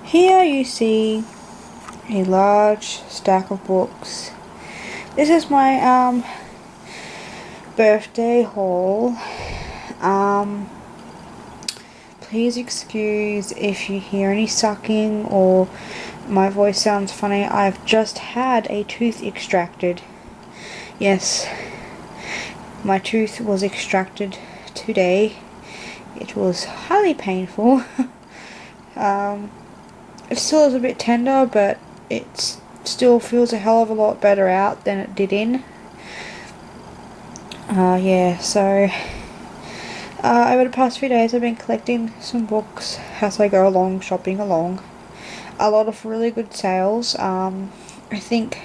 Here you see a large stack of books. This is my birthday haul. Please excuse if you hear any sucking or my voice sounds funny. I've just had a tooth extracted. Yes, my tooth was extracted today. It was highly painful. It still is a bit tender, but it still feels a hell of a lot better out than it did in. Over the past few days I've been collecting some books as I go along, shopping along. A lot of really good sales. I think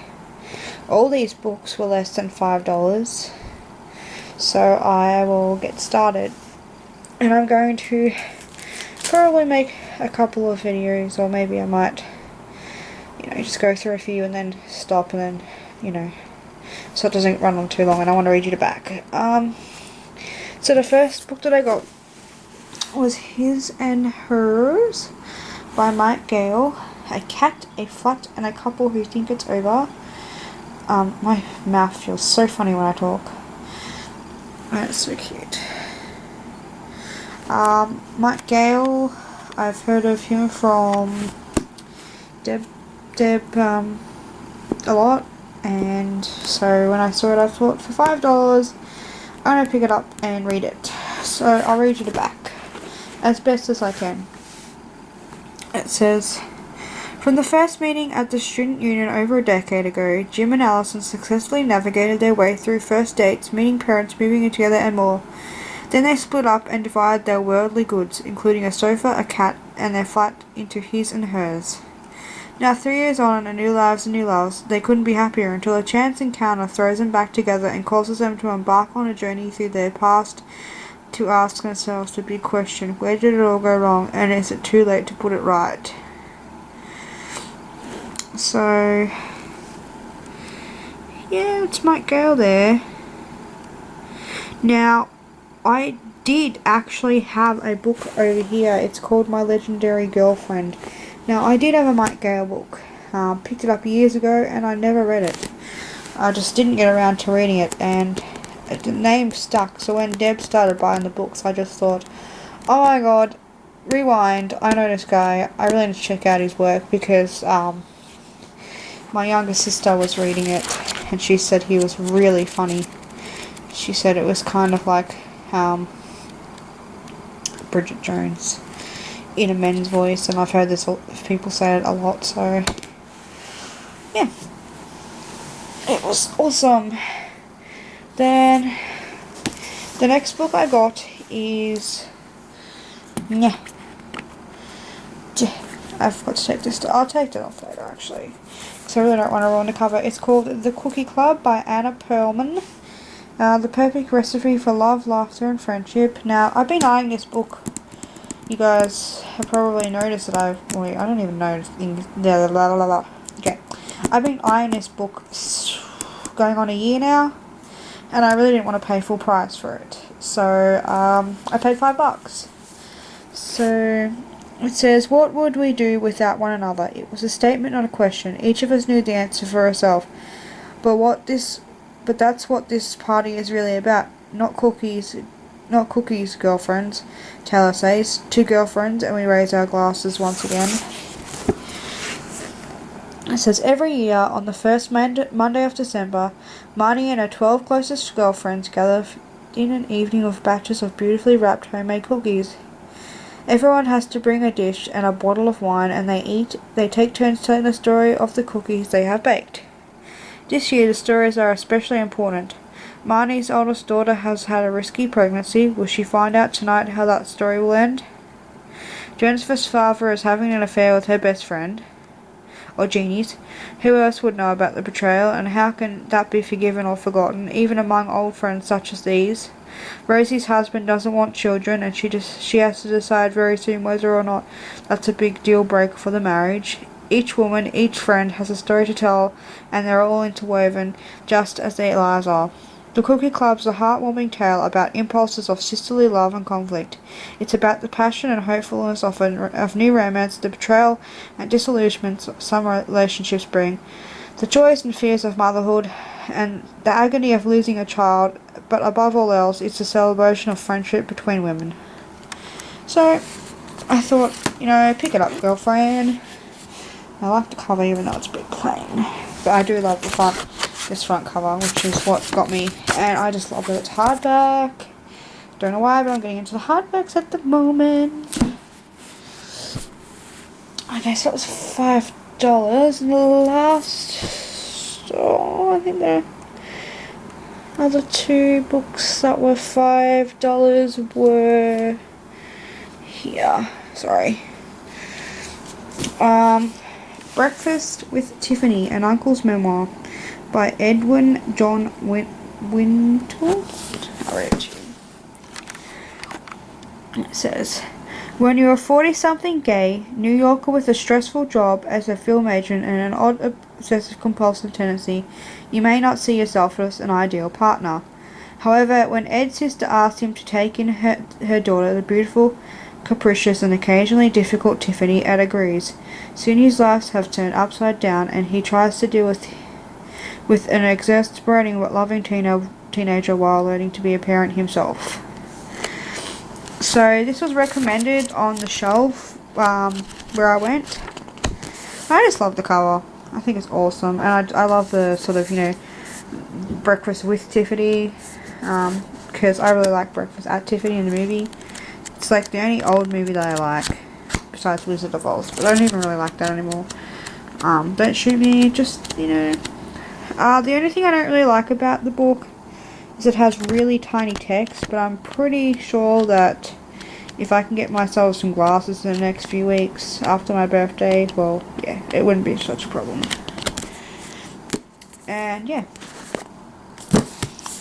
all these books were less than $5. So I will get started. And I'm going to probably make a couple of videos, or maybe I might, just go through a few and then stop and then, so it doesn't run on too long, and I want to read you the back. So the first book that I got was His and Hers by Mike Gale. A cat, a flat, and a couple who think it's over. My mouth feels so funny when I talk. That's so cute. Mike Gale, I've heard of him from Deb a lot, and so when I saw it I thought for $5 I'm going to pick it up and read it. So I'll read you the back as best as I can. It says, from the first meeting at the student union over a decade ago, Jim and Allison successfully navigated their way through first dates, meeting parents, moving in together, and more. Then they split up and divided their worldly goods, including a sofa, a cat, and their flat, into his and hers. Now 3 years on, and new lives and new loves, they couldn't be happier until a chance encounter throws them back together and causes them to embark on a journey through their past to ask themselves the big question, where did it all go wrong, and is it too late to put it right? So, yeah, it's Mike Gale there. Now, I did actually have a book over here. It's called My Legendary Girlfriend. Now, I did have a Mike Gale book. Picked it up years ago and I never read it. I just didn't get around to reading it, and the name stuck. So when Deb started buying the books, I just thought, oh my god, rewind. I know this guy. I really need to check out his work, because my younger sister was reading it and she said he was really funny. She said it was kind of like Bridget Jones in a men's voice, and I've heard this people say it a lot, so yeah, it was awesome. Then the next book I got is I forgot to take this. I'll take it off later, actually, because I really don't want to ruin the cover. It's called The Cookie Club by Anna Perlman. The perfect recipe for love, laughter, and friendship. Now, I've been eyeing this book. You guys have probably noticed that I don't even know. Okay. I've been eyeing this book going on a year now, and I really didn't want to pay full price for it. So, I paid $5. So, it says, what would we do without one another? It was a statement, not a question. Each of us knew the answer for herself. But that's what this party is really about. Not cookies, girlfriends, Taylor says. 2 girlfriends, and we raise our glasses once again. It says, every year, on the first Monday of December, Marnie and her 12 closest girlfriends gather in an evening of batches of beautifully wrapped homemade cookies. Everyone has to bring a dish and a bottle of wine, and they take turns telling the story of the cookies they have baked. This year the stories are especially important. Marnie's oldest daughter has had a risky pregnancy. Will she find out tonight how that story will end? Jennifer's father is having an affair with her best friend, or Jeannie's. Who else would know about the betrayal, and how can that be forgiven or forgotten, even among old friends such as these? Rosie's husband doesn't want children, and she has to decide very soon whether or not that's a big deal breaker for the marriage. Each woman, each friend has a story to tell, and they're all interwoven, just as their lives are. The Cookie Club's a heartwarming tale about impulses of sisterly love and conflict. It's about the passion and hopefulness of new romance, the betrayal and disillusionment some relationships bring, the joys and fears of motherhood, and the agony of losing a child, but above all else, it's a celebration of friendship between women. So, I thought, pick it up, girlfriend. I like the cover even though it's a bit plain. But I do love this front cover, which is what got me. And I just love that it's hardback. Don't know why, but I'm getting into the hardbacks at the moment. Okay, so that was $5. And the last I think the other two books that were $5 were here. Sorry. Breakfast with Tiffany, an Uncle's Memoir by Edwin John Wintle. I'll read it to you. It says, when you're a 40-something gay New Yorker with a stressful job as a film agent and an odd obsessive-compulsive tendency, you may not see yourself as an ideal partner. However, when Ed's sister asked him to take in her daughter, the beautiful, capricious, and occasionally difficult Tiffany, Ed agrees. Soon his lives have turned upside down, and he tries to deal with an exasperating but loving teenager while learning to be a parent himself. So this was recommended on the shelf where I went. I just love the cover. I think it's awesome, and I love the sort of Breakfast with Tiffany, because I really like Breakfast at Tiffany in the movie. It's like the only old movie that I like, besides Wizard of Oz, but I don't even really like that anymore. Don't shoot me, just, the only thing I don't really like about the book is it has really tiny text, but I'm pretty sure that if I can get myself some glasses in the next few weeks after my birthday, well, yeah, it wouldn't be such a problem. And, yeah.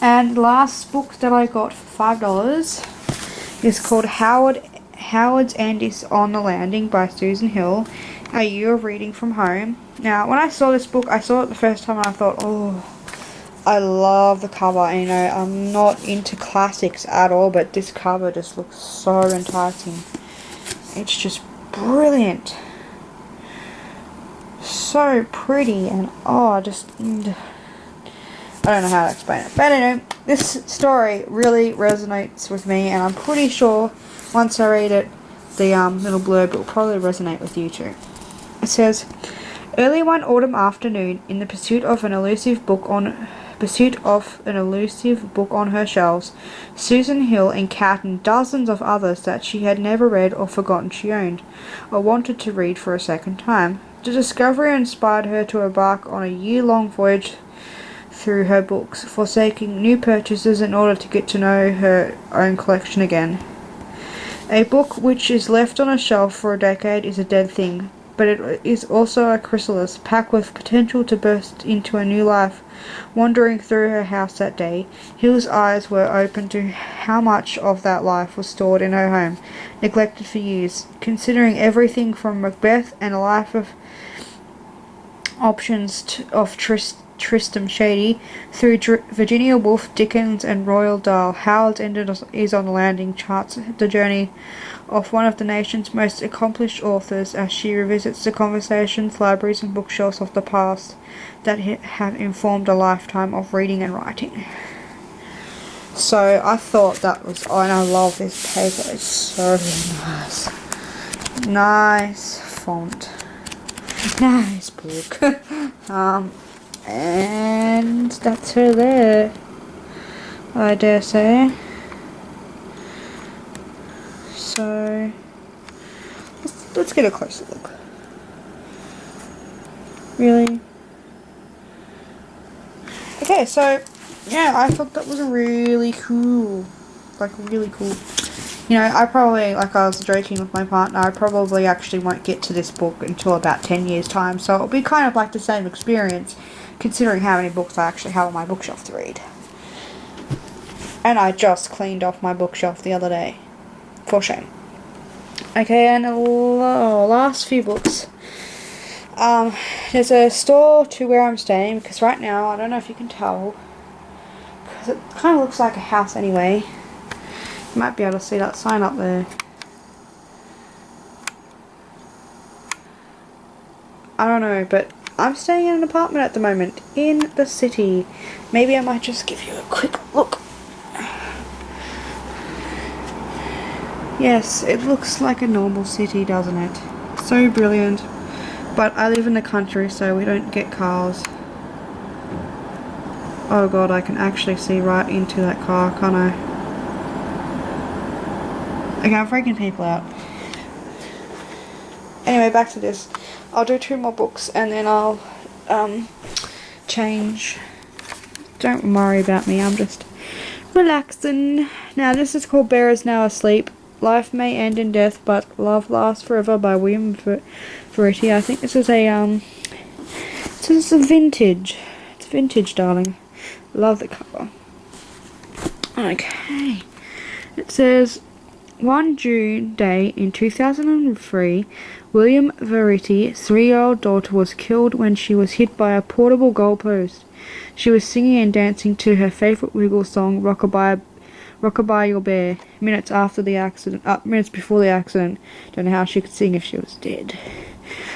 And last book that I got for $5 is called Howard's End is on the Landing by Susan Hill, A Year of Reading from Home. Now, when I saw this book, I saw it the first time and I thought, oh, I love the cover. And, I'm not into classics at all, but this cover just looks so enticing. It's just brilliant. So pretty and, I don't know how to explain it. But anyway, this story really resonates with me, and I'm pretty sure once I read it, the little blurb will probably resonate with you too. It says, early one autumn afternoon, in the pursuit of an elusive book on her shelves, Susan Hill encountered dozens of others that she had never read or forgotten she owned, or wanted to read for a second time. The discovery inspired her to embark on a year-long voyage through her books, forsaking new purchases in order to get to know her own collection again. A book which is left on a shelf for a decade is a dead thing, but it is also a chrysalis packed with potential to burst into a new life. Wandering through her house that day, Hill's eyes were open to how much of that life was stored in her home, neglected for years, considering everything from Macbeth and a life of options of Tristram Shandy through Virginia Woolf, Dickens, and Roald Dahl. Howard's End is on the Landing charts the journey of one of the nation's most accomplished authors as she revisits the conversations, libraries, and bookshelves of the past that have informed a lifetime of reading and writing. So I thought that was, and I love this paper. It's so nice. Nice font. Nice book. And that's her there, I dare say. So let's get a closer look. Really? Okay, so yeah, I thought that was really cool. Really cool. I probably, like I was joking with my partner, I probably actually won't get to this book until about 10 years time, so it'll be kind of like the same experience, considering how many books I actually have on my bookshelf to read. And I just cleaned off my bookshelf the other day. For shame. Okay, and the last few books. There's a store to where I'm staying, because right now, I don't know if you can tell, because it kind of looks like a house anyway. You might be able to see that sign up there. I don't know, but I'm staying in an apartment at the moment in the city. Maybe I might just give you a quick look. Yes, it looks like a normal city, doesn't it? So brilliant. But I live in the country, so we don't get cars. Oh god, I can actually see right into that car, can't I? Okay, I'm freaking people out. Anyway, back to this. I'll do 2 more books and then I'll change. Don't worry about me, I'm just relaxing. Now this is called Bear is Now Asleep. Life May End in Death, but Love Lasts Forever by William Verity. I think this is a vintage. It's vintage, darling. Love the cover. Okay. It says, one June day in 2003, William Verity's 3-year-old daughter was killed when she was hit by a portable goalpost. She was singing and dancing to her favourite Wiggle song, Rockabye Your Bear, minutes before the accident. Don't know how she could sing if she was dead.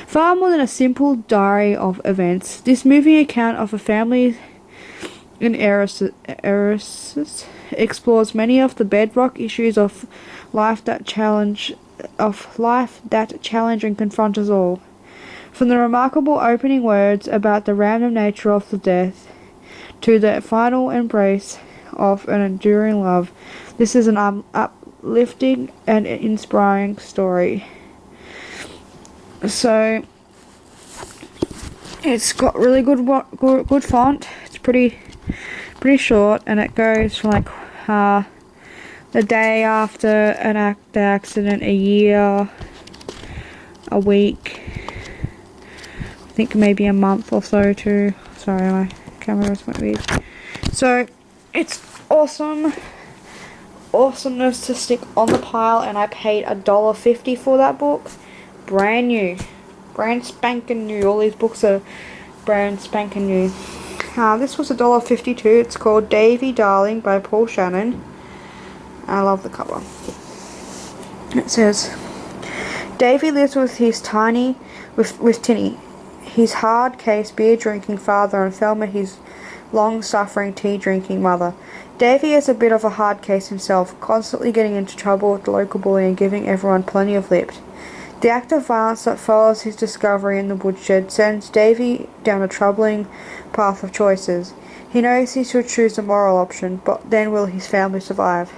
Far more than a simple diary of events, this moving account of a family in Eris explores many of the bedrock issues of life that challenge and confront us all. From the remarkable opening words about the random nature of the death to the final embrace of an enduring love, this is an uplifting and inspiring story. So it's got really good font. It's pretty short, and it goes from like the day after the accident, a year, a week, I think maybe a month or so too. Sorry, my camera's went weird. So it's awesome. Awesomeness to stick on the pile, and I paid $1.50 for that book. Brand new. Brand spanking new. All these books are brand spanking new. This was $1.52. It's called Davy Darling by Paul Shannon. I love the cover. It says, Davy lives with his Tinny, his hard-case beer-drinking father, and Thelma, his long-suffering tea-drinking mother. Davy is a bit of a hard case himself, constantly getting into trouble with the local bully and giving everyone plenty of lip. The act of violence that follows his discovery in the woodshed sends Davy down a troubling path of choices. He knows he should choose the moral option, but then will his family survive?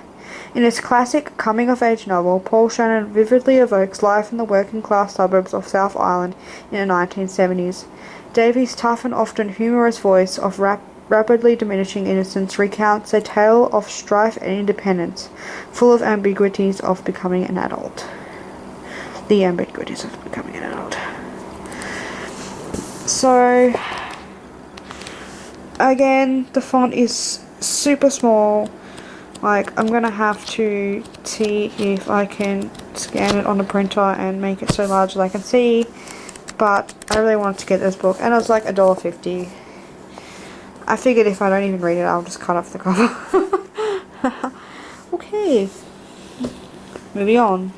In his classic coming-of-age novel, Paul Shannon vividly evokes life in the working-class suburbs of South Island in the 1970s. Davy's tough and often humorous voice of rapidly diminishing innocence recounts a tale of strife and independence, full of ambiguities of becoming an adult. The ambiguities of becoming an adult. So, again, the font is super small. Like, I'm gonna have to see if I can scan it on the printer and make it so large that I can see. But I really wanted to get this book, and it was like $1.50. I figured if I don't even read it, I'll just cut off the cover. Okay. Moving on.